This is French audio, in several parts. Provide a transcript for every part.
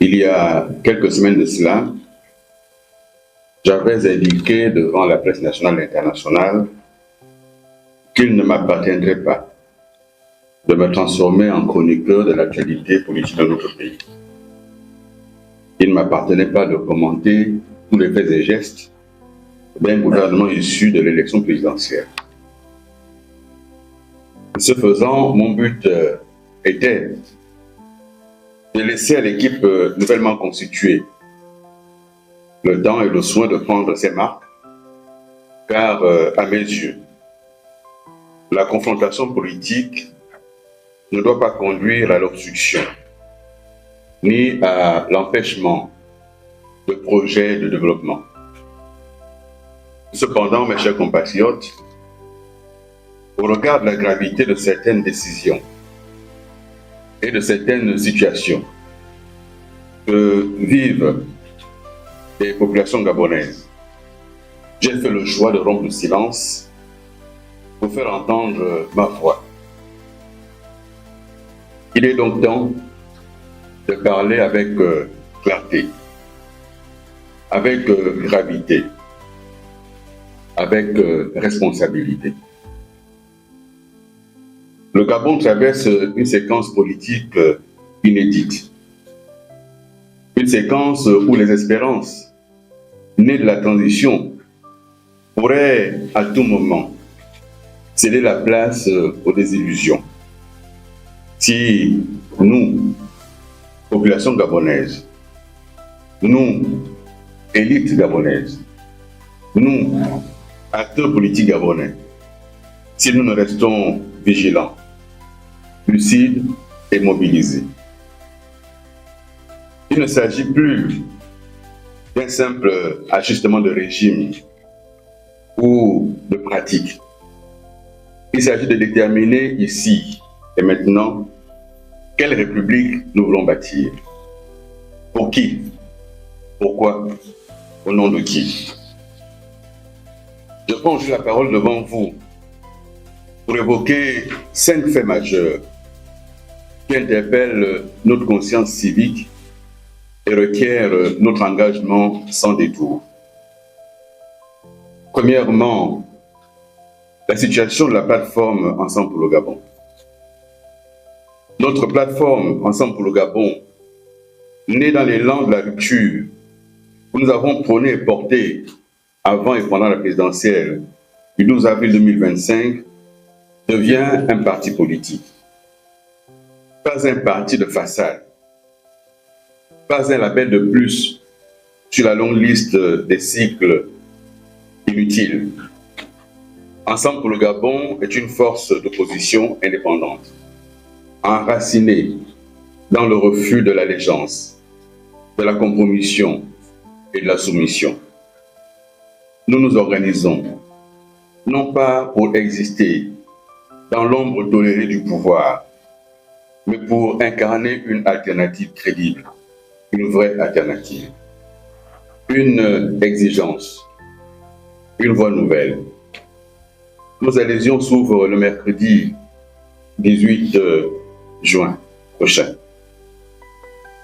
Il y a quelques semaines de cela, j'avais indiqué devant la presse nationale et internationale qu'il ne m'appartiendrait pas de me transformer en chroniqueur de l'actualité politique de notre pays. Il ne m'appartenait pas de commenter tous les faits et gestes d'un gouvernement issu de l'élection présidentielle. Ce faisant, mon but était de laisser à l'équipe nouvellement constituée le temps et le soin de prendre ses marques, car à mes yeux, la confrontation politique ne doit pas conduire à l'obstruction, ni à l'empêchement de projets de développement. Cependant, mes chers compatriotes, au regard de la gravité de certaines décisions et de certaines situations que vivent les populations gabonaises, j'ai fait le choix de rompre le silence pour faire entendre ma voix. Il est donc temps de parler avec clarté, avec gravité, avec responsabilité. Le Gabon traverse une séquence politique inédite. Une séquence où les espérances nées de la transition pourraient à tout moment céder la place aux désillusions. Si nous, population gabonaise, nous, élite gabonaise, nous, acteurs politiques gabonais, si nous ne restons vigilants, lucides et mobilisés, il ne s'agit plus d'un simple ajustement de régime ou de pratique. Il s'agit de déterminer ici et maintenant quelle république nous voulons bâtir. Pour qui? Pourquoi? Au nom de qui? Je prends la parole devant vous pour évoquer 5 faits majeurs qui interpellent notre conscience civique et requièrent notre engagement sans détour. Premièrement, la situation de la plateforme Ensemble pour le Gabon. Notre plateforme Ensemble pour le Gabon, née dans l'élan de la rupture, où nous avons prôné et porté avant et pendant la présidentielle du 12 avril 2025, devient un parti politique. Pas un parti de façade, pas un label de plus sur la longue liste des cycles inutiles. Ensemble pour le Gabon est une force d'opposition indépendante, enracinée dans le refus de l'allégeance, de la compromission et de la soumission. Nous nous organisons, non pas pour exister dans l'ombre tolérée du pouvoir, mais pour incarner une alternative crédible, une vraie alternative, une exigence, une voie nouvelle. Nos adhésions s'ouvrent le mercredi 18 juin prochain.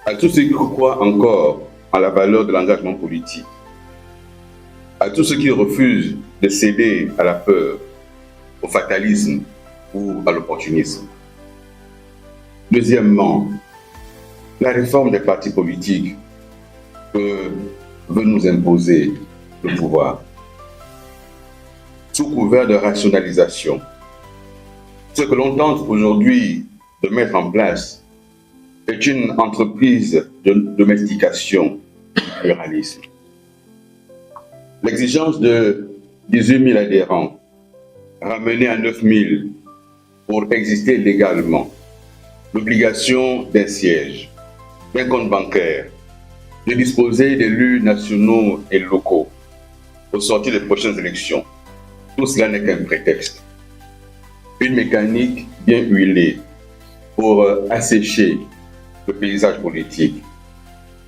À tous ceux qui croient encore en la valeur de l'engagement politique, à tous ceux qui refusent de céder à la peur, au fatalisme ou à l'opportunisme. Deuxièmement, la réforme des partis politiques que veut nous imposer le pouvoir. Sous couvert de rationalisation, ce que l'on tente aujourd'hui de mettre en place est une entreprise de domestication du pluralisme. L'exigence de 18 000 adhérents, ramenée à 9 000 pour exister légalement, l'obligation d'un siège, d'un compte bancaire, de disposer d'élus nationaux et locaux au sortir des prochaines élections. Tout cela n'est qu'un prétexte. Une mécanique bien huilée pour assécher le paysage politique,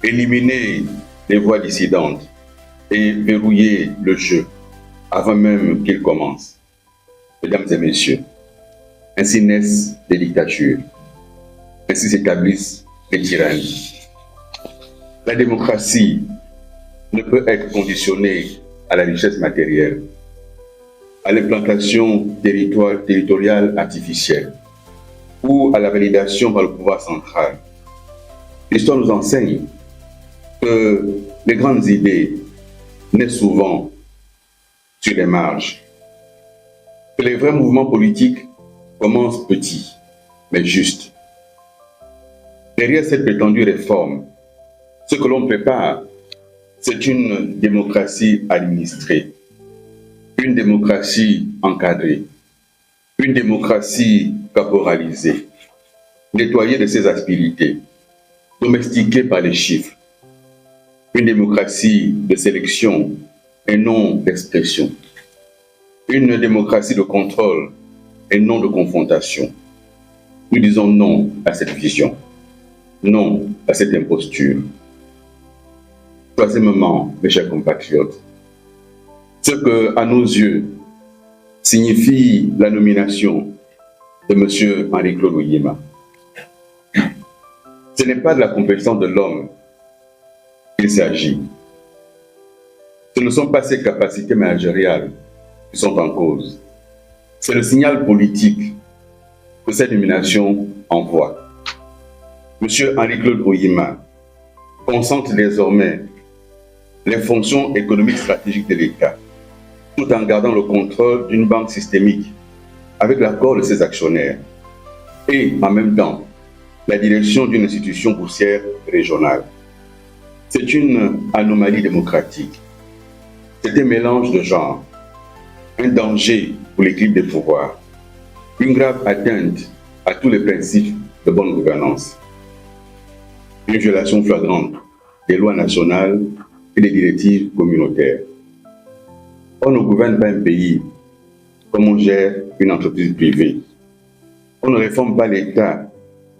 éliminer les voix dissidentes et verrouiller le jeu avant même qu'il commence. Mesdames et messieurs, ainsi naissent des dictatures, ainsi s'établissent des tyrannies. La démocratie ne peut être conditionnée à la richesse matérielle, à l'implantation territoriale artificielle ou à la validation par le pouvoir central. L'histoire nous enseigne que les grandes idées naissent souvent sur les marges, que les vrais mouvements politiques commencent petits, mais justes. Derrière cette prétendue réforme, ce que l'on prépare, c'est une démocratie administrée, une démocratie encadrée, une démocratie caporalisée, nettoyée de ses aspérités, domestiquée par les chiffres, une démocratie de sélection et non d'expression, une démocratie de contrôle et non de confrontation. Nous disons non à cette vision, non à cette imposture. Troisièmement, mes chers compatriotes, ce que, à nos yeux, signifie la nomination de M. Henri-Claude Uyema. Ce n'est pas de la compétence de l'homme qu'il s'agit. Ce ne sont pas ses capacités managériales qui sont en cause. C'est le signal politique que cette nomination envoie. M. Henri-Claude Uyema concentre désormais les fonctions économiques stratégiques de l'État, tout en gardant le contrôle d'une banque systémique avec l'accord de ses actionnaires et en même temps la direction d'une institution boursière régionale. C'est une anomalie démocratique. C'est un mélange de genres, un danger pour l'équilibre des pouvoirs, une grave atteinte à tous les principes de bonne gouvernance, une violation flagrante des lois nationales et des directives communautaires. On ne gouverne pas un pays comme on gère une entreprise privée. On ne réforme pas l'État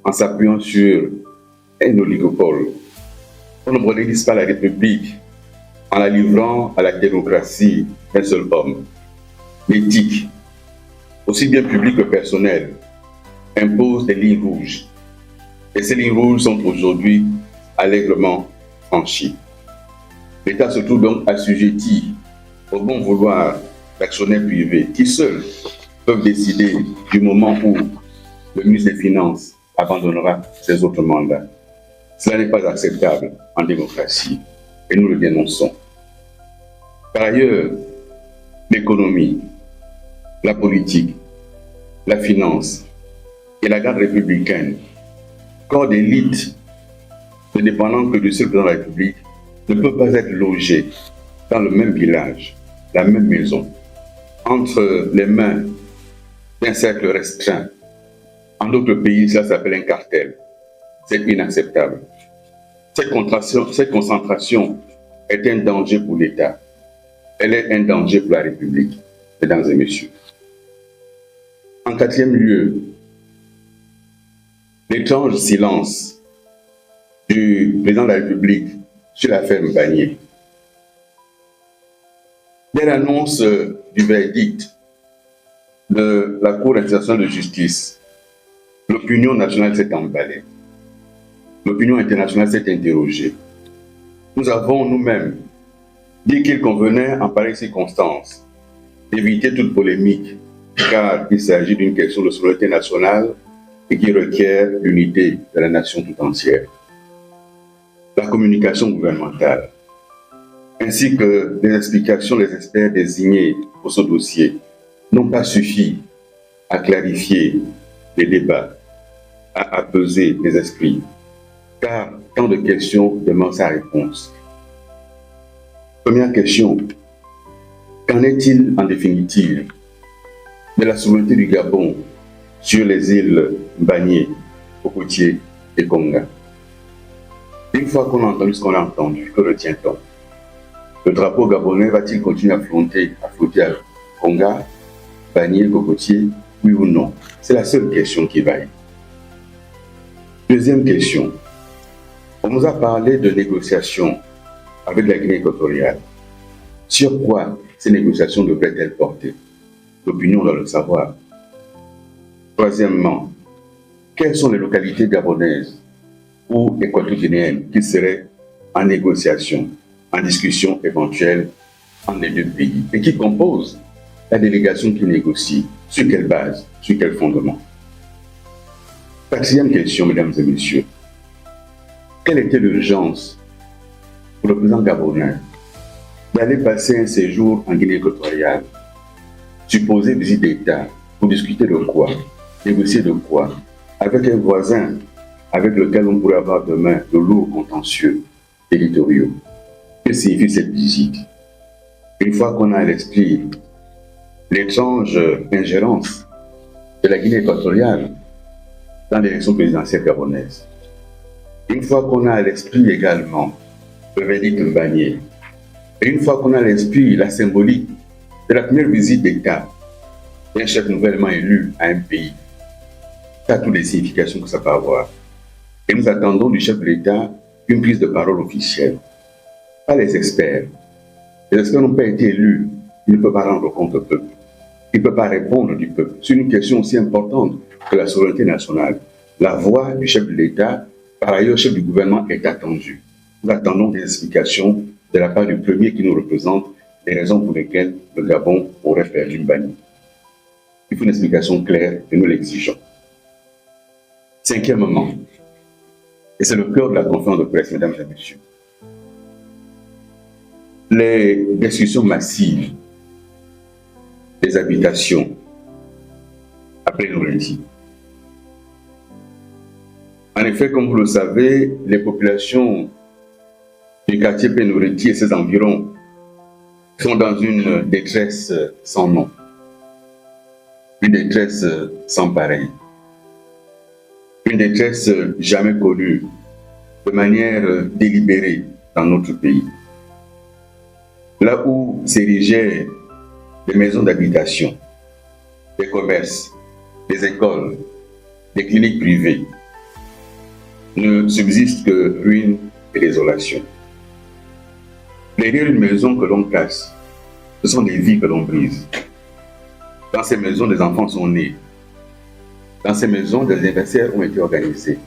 en s'appuyant sur un oligopole. On ne modélise pas la République en la livrant à la démocratie d'un seul homme. L'éthique, aussi bien publique que personnelle, impose des lignes rouges. Et ces lignes rouges sont aujourd'hui allègrement franchies. L'État se trouve donc assujetti au bon vouloir d'actionnaires privés qui seuls peuvent décider du moment où le ministre des Finances abandonnera ses autres mandats. Cela n'est pas acceptable en démocratie et nous le dénonçons. Par ailleurs, l'économie, la politique, la finance et la garde républicaine, corps d'élite ne dépendant que du seul président de la République, ne peuvent pas être logés dans le même village, la même maison, entre les mains d'un cercle restreint. En d'autres pays, ça s'appelle un cartel. C'est inacceptable. Cette concentration est un danger pour l'État. Elle est un danger pour la République, mesdames et messieurs. En quatrième lieu, l'étrange silence du président de la République sur l'affaire Mbagnier. Dès l'annonce du verdict de la Cour internationale de justice, l'opinion nationale s'est emballée. L'opinion internationale s'est interrogée. Nous avons nous-mêmes dit qu'il convenait en pareille circonstance d'éviter toute polémique, car il s'agit d'une question de souveraineté nationale et qui requiert l'unité de la nation tout entière. La communication gouvernementale, ainsi que les explications des experts désignés pour ce dossier, n'ont pas suffi à clarifier les débats, à apaiser les esprits, car tant de questions demandent sa réponse. Première question, qu'en est-il en définitive de la souveraineté du Gabon sur les îles Mbagnier, Cocotier et Konga? Une fois qu'on a entendu ce qu'on a entendu, que retient-on? Le drapeau gabonais va-t-il continuer à flotter à Konga, Mbagnier, Cocotier, oui ou non? C'est la seule question qui vaille. Deuxième question. On nous a parlé de négociations avec la Guinée équatoriale. Sur quoi ces négociations devraient-elles porter? L'opinion doit le savoir. Troisièmement, quelles sont les localités gabonaises ou équato-guinéennes qui seraient en négociation, en discussion éventuelle entre les deux pays et qui compose la délégation qui négocie. Sur quelle base? Sur quel fondement? Quatrième question, mesdames et messieurs. Quelle était l'urgence pour le président gabonais d'aller passer un séjour en Guinée équatoriale, supposée visite d'État, pour discuter de quoi? Négocier de quoi? Avec un voisin avec lequel on pourrait avoir demain de lourds contentieux territoriaux. Que signifie cette visite? Une fois qu'on a à l'esprit l'étrange ingérence de la Guinée équatoriale dans l'élection présidentielle gabonaise, une fois qu'on a à l'esprit également le verdict Mbagnier, et une fois qu'on a à l'esprit la symbolique de la première visite d'État d'un chef nouvellement élu à un pays, ça a toutes les significations que ça peut avoir. Et nous attendons du chef de l'État une prise de parole officielle. Pas les experts. Les experts n'ont pas été élus. Ils ne peuvent pas rendre compte au peuple. Ils ne peuvent pas répondre du peuple. C'est une question aussi importante que la souveraineté nationale. La voix du chef de l'État, par ailleurs chef du gouvernement, est attendue. Nous attendons des explications de la part du premier qui nous représente, les raisons pour lesquelles le Gabon aurait perdu Mbagnier. Il faut une explication claire et nous l'exigeons. Cinquièmement, et c'est le cœur de la conférence de presse, mesdames et messieurs, les destructions massives des habitations après Noureti. En effet, comme vous le savez, les populations du quartier Pénoureti et ses environs sont dans une détresse sans nom, une détresse sans pareil, une détresse jamais connue de manière délibérée dans notre pays. Là où s'érigeaient des maisons d'habitation, des commerces, des écoles, des cliniques privées, ne subsiste que ruines et désolation. Derrière une maison que l'on casse, ce sont des vies que l'on brise. Dans ces maisons, des enfants sont nés. Dans ces maisons, des anniversaires ont été organisés.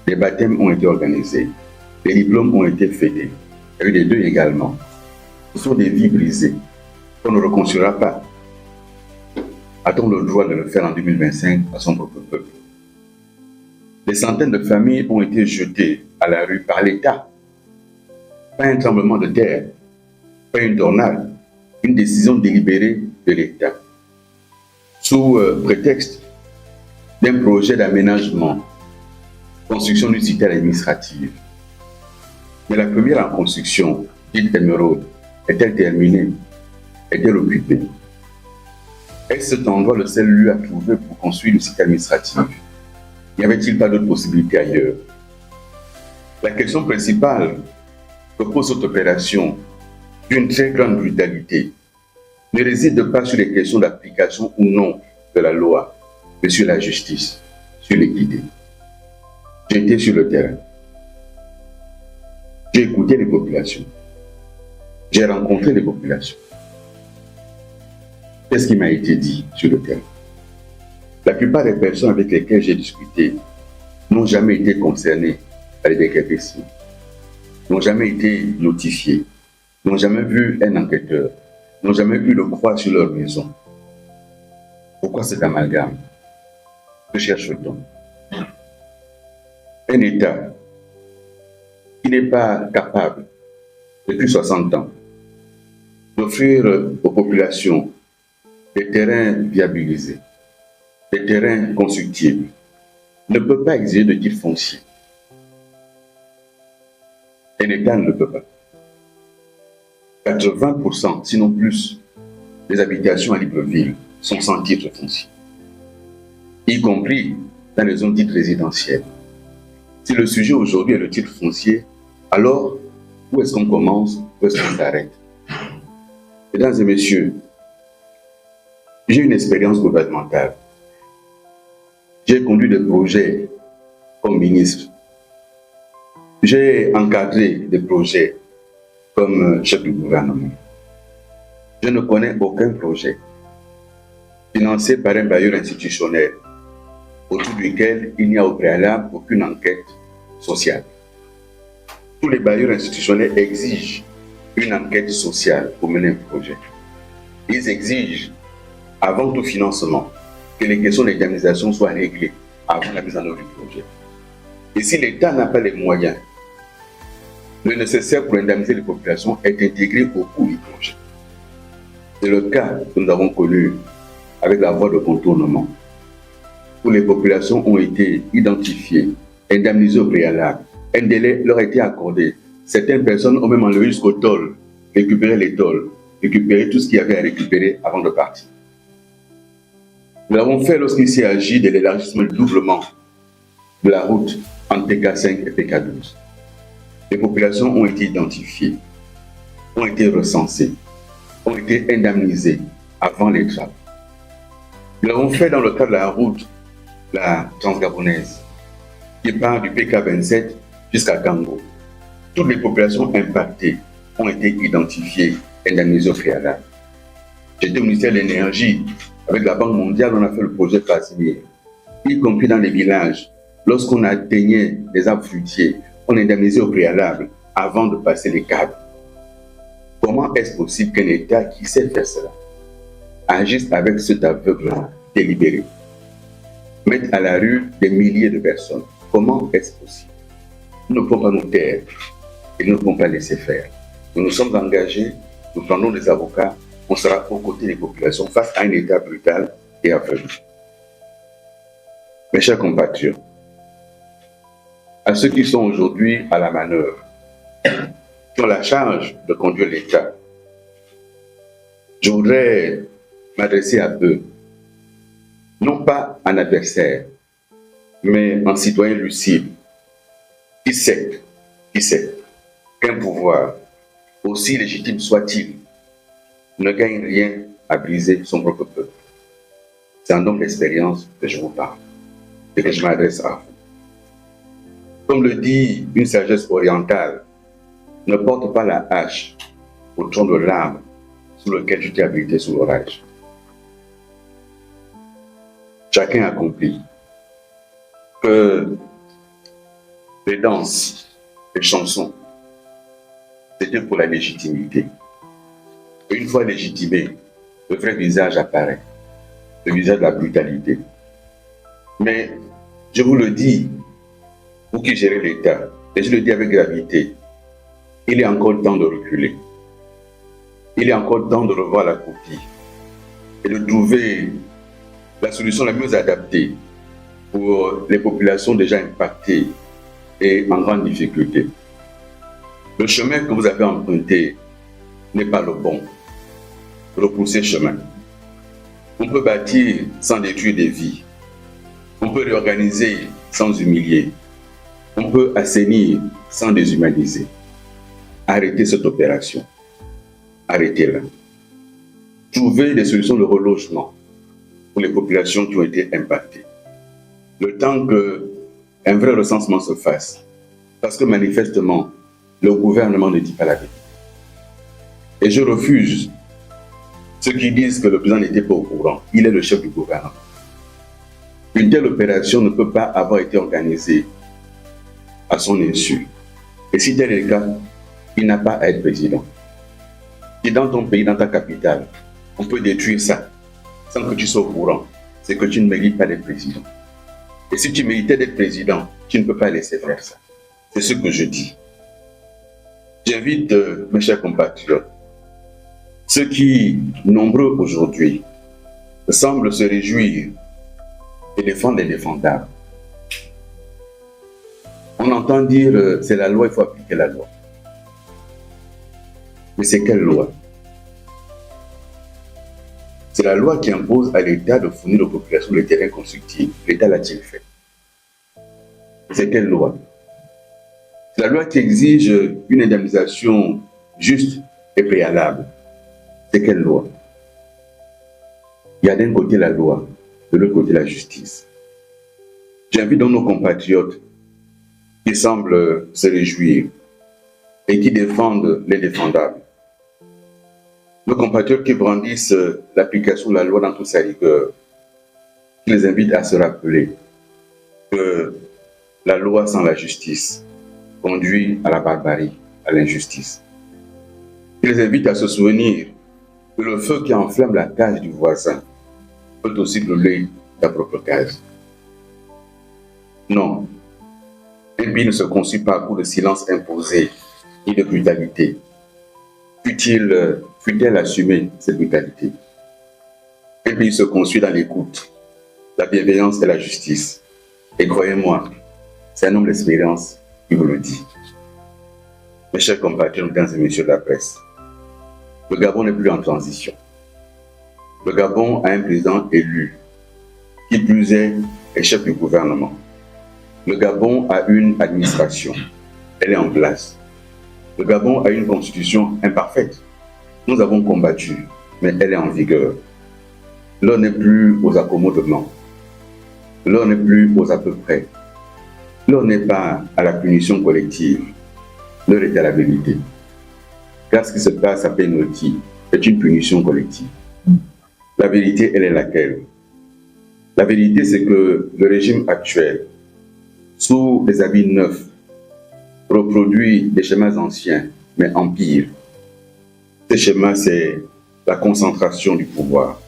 Des baptêmes ont été organisés. Des diplômes ont été fêtés. Il y a eu des deuils également. Ce sont des vies brisées qu'on ne reconstruira pas. A-t-on le droit de le faire en 2025 à son propre peuple? Des centaines de familles ont été jetées à la rue par l'État. Pas un tremblement de terre, pas une tornade, une décision délibérée de l'État. Sous prétexte d'un projet d'aménagement, construction d'une cité administrative. Mais la première en construction, dite Émeraude, est-elle terminée? Est-elle occupée? Est-ce cet endroit le seul lieu à trouver pour construire une cité administrative? N'y avait-il pas d'autres possibilités ailleurs? La question principale que pose cette opération d'une très grande brutalité ne réside pas sur les questions d'application ou non de la loi, mais sur la justice, sur l'équité. J'ai été sur le terrain. J'ai écouté les populations. J'ai rencontré les populations. Qu'est-ce qui m'a été dit sur le terrain? La plupart des personnes avec lesquelles j'ai discuté n'ont jamais été concernées par les décrépissants, n'ont jamais été notifiées, n'ont jamais vu un enquêteur, n'ont jamais eu le croix sur leur maison. Pourquoi cet amalgame? Que cherche-t-on? Un État qui n'est pas capable, depuis 60 ans, d'offrir aux populations des terrains viabilisés, des terrains constructibles, ne peut pas exiger de titre foncier. Un État ne le peut pas. 80%, sinon plus, des habitations à Libreville sont sans titre foncier, y compris dans les zones dites résidentielles. Si le sujet aujourd'hui est le titre foncier, alors où est-ce qu'on commence, où est-ce qu'on s'arrête? Mesdames et messieurs, j'ai une expérience gouvernementale. J'ai conduit des projets comme ministre. J'ai encadré des projets comme chef du gouvernement. Je ne connais aucun projet financé par un bailleur institutionnel autour duquel il n'y a au préalable aucune enquête sociale. tous les bailleurs institutionnels exigent une enquête sociale pour mener un projet. Ils exigent, avant tout financement, que les questions d'indemnisation soient réglées avant la mise en œuvre du projet. Et si l'État n'a pas les moyens, le nécessaire pour indemniser les populations est intégré au coût du projet. C'est le cas que nous avons connu avec la voie de contournement, où les populations ont été identifiées, indemnisées au préalable. Un délai leur a été accordé. Certaines personnes ont même enlevé jusqu'au toll, récupéré les tolls, récupéré tout ce qu'il y avait à récupérer avant de partir. Nous l'avons fait lorsqu'il s'est agi de l'élargissement du doublement de la route entre PK5 et PK12. Les populations ont été identifiées, ont été recensées, ont été indemnisées avant les travaux. Nous l'avons fait dans le cadre de la route, la transgabonaise, qui part du PK27 jusqu'à Kango. Toutes les populations impactées ont été identifiées, indemnisées au préalable. J'étais au ministère de l'Énergie, avec la Banque mondiale, on a fait le projet Casimir, y compris dans les villages. Lorsqu'on atteignait des arbres fruitiers, on indemnisait au préalable avant de passer les câbles. Comment est-ce possible qu'un État qui sait faire cela agisse avec cet aveuglement délibéré, mette à la rue des milliers de personnes? Comment est-ce possible? Nous ne pouvons pas nous taire et nous ne pouvons pas laisser faire. Nous nous sommes engagés, nous prenons des avocats, on sera aux côtés des populations face à un État brutal et aveugle. Mes chers compatriotes, à ceux qui sont aujourd'hui à la manœuvre, qui ont la charge de conduire l'État, je voudrais m'adresser à eux, non pas un adversaire, mais un citoyen lucide, qui sait qu'un pouvoir, aussi légitime soit-il, ne gagne rien à briser son propre peuple. C'est un homme d'expérience que je vous parle et que je m'adresse à vous. Comme le dit une sagesse orientale, ne porte pas la hache au tronc de l'arbre sous lequel tu t'es abrité sous l'orage. Chacun a compris que les danses, les chansons, c'était pour la légitimité. Et une fois légitimé, le vrai visage apparaît, le visage de la brutalité. Mais je vous le dis, vous qui gérez l'État, et je le dis avec gravité, il est encore temps de reculer. Il est encore temps de revoir la copie et de trouver la solution la mieux adaptée pour les populations déjà impactées et en grande difficulté. Le chemin que vous avez emprunté n'est pas le bon. Repoussez chemin. On peut bâtir sans détruire des vies. On peut réorganiser sans humilier. On peut assainir sans déshumaniser. Arrêtez cette opération. Arrêtez-la. Trouvez des solutions de relogement pour les populations qui ont été impactées. Le temps qu'un vrai recensement se fasse. Parce que manifestement, le gouvernement ne dit pas la vérité. Et je refuse ceux qui disent que le président n'était pas au courant. Il est le chef du gouvernement. Une telle opération ne peut pas avoir été organisée à son insu. Et si tel est le cas, il n'a pas à être président. Si dans ton pays, dans ta capitale, on peut détruire ça sans que tu sois au courant, c'est que tu ne mérites pas d'être président. Et si tu méritais d'être président, tu ne peux pas laisser faire ça. C'est ce que je dis. J'invite mes chers compatriotes, ceux qui, nombreux aujourd'hui, semblent se réjouir et défendre les défendables. On entend dire c'est la loi, il faut appliquer la loi. Mais c'est quelle loi? C'est la loi qui impose à l'État de fournir aux populations le terrain constructible. L'État l'a-t-il fait? C'est quelle loi? C'est la loi qui exige une indemnisation juste et préalable. C'est quelle loi? Il y a d'un côté la loi, de l'autre côté la justice. J'invite donc nos compatriotes qui semblent se réjouir et qui défendent les défendables. Nos compatriotes qui brandissent l'application de la loi dans toute sa rigueur, qui les invitent à se rappeler que la loi sans la justice conduit à la barbarie, à l'injustice. Il les invite à se souvenir que le feu qui enflamme la cage du voisin peut aussi brûler ta propre cage. Non, un pays ne se construit pas pour le silence imposé ni de brutalité. Fut-elle assumée, cette brutalité? Un pays se construit dans l'écoute, la bienveillance et la justice. Et croyez-moi, c'est un homme d'expérience qui vous le dit. Mes chers compatriotes, mesdames et messieurs de la presse, le Gabon n'est plus en transition. Le Gabon a un président élu, qui plus est chef du gouvernement. Le Gabon a une administration, elle est en place. Le Gabon a une constitution imparfaite. Nous avons combattu, mais elle est en vigueur. L'heure n'est plus aux accommodements. L'heure n'est plus aux à peu près. L'heure n'est pas à la punition collective. L'heure est à la vérité. Car ce qui se passe à Penoti est une punition collective. La vérité, elle est laquelle? La vérité, c'est que le régime actuel, sous des habits neufs, reproduit des schémas anciens, mais en pire. Ces schémas, c'est la concentration du pouvoir.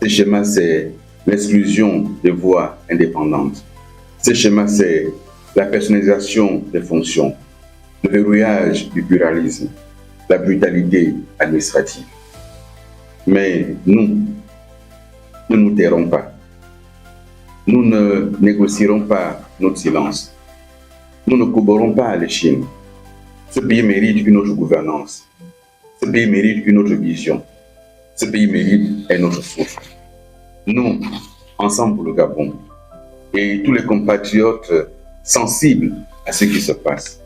Ces schémas, c'est l'exclusion des voix indépendantes. Ces schémas, c'est la personnalisation des fonctions, le verrouillage du pluralisme, la brutalité administrative. Mais nous ne nous tairons pas. Nous ne négocierons pas notre silence. Nous ne couperons pas à l'échine. Ce pays mérite une autre gouvernance. Ce pays mérite une autre vision. Ce pays mérite un autre souffle. Nous, ensemble pour le Gabon, et tous les compatriotes sensibles à ce qui se passe,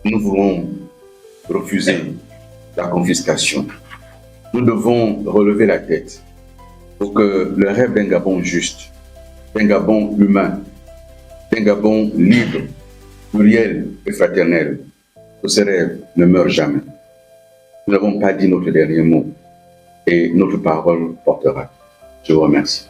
nous voulons refuser la confiscation. Nous devons relever la tête pour que le rêve d'un Gabon juste, d'un Gabon humain, d'un Gabon libre, pluriel et fraternel, que ce rêve ne meure jamais. Nous n'avons pas dit notre dernier mot et notre parole portera. Je vous remercie.